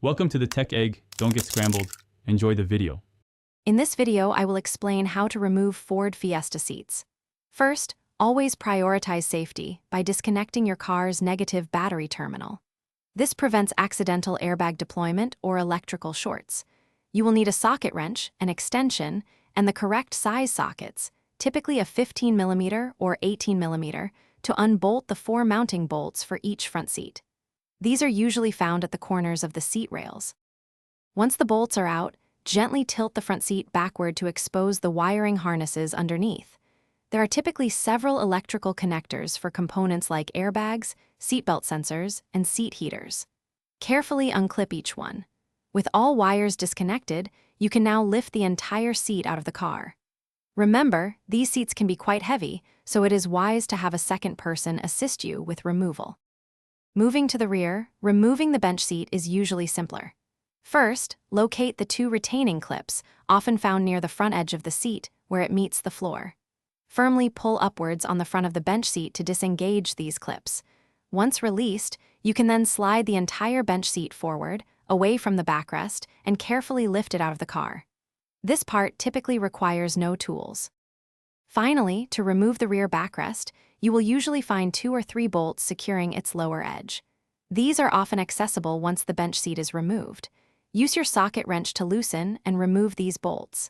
Welcome to the Tech Egg. Don't get scrambled. Enjoy the video. In this video, I will explain how to remove Ford Fiesta seats. First, always prioritize safety by disconnecting your car's negative battery terminal. This prevents accidental airbag deployment or electrical shorts. You will need a socket wrench, an extension, and the correct size sockets, typically a 15mm or 18mm, to unbolt the 4 mounting bolts for each front seat. These are usually found at the corners of the seat rails. Once the bolts are out, gently tilt the front seat backward to expose the wiring harnesses underneath. There are typically several electrical connectors for components like airbags, seatbelt sensors, and seat heaters. Carefully unclip each one. With all wires disconnected, you can now lift the entire seat out of the car. Remember, these seats can be quite heavy, so it is wise to have a second person assist you with removal. Moving to the rear, removing the bench seat is usually simpler. First, locate the 2 retaining clips, often found near the front edge of the seat, where it meets the floor. Firmly pull upwards on the front of the bench seat to disengage these clips. Once released, you can then slide the entire bench seat forward, away from the backrest, and carefully lift it out of the car. This part typically requires no tools. Finally, to remove the rear backrest, you will usually find 2 or 3 bolts securing its lower edge. These are often accessible once the bench seat is removed. Use your socket wrench to loosen and remove these bolts.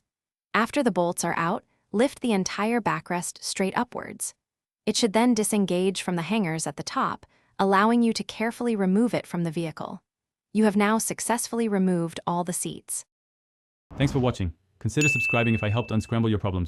After the bolts are out, lift the entire backrest straight upwards. It should then disengage from the hangers at the top, allowing you to carefully remove it from the vehicle. You have now successfully removed all the seats. Thanks for watching. Consider subscribing if I helped unscramble your problems.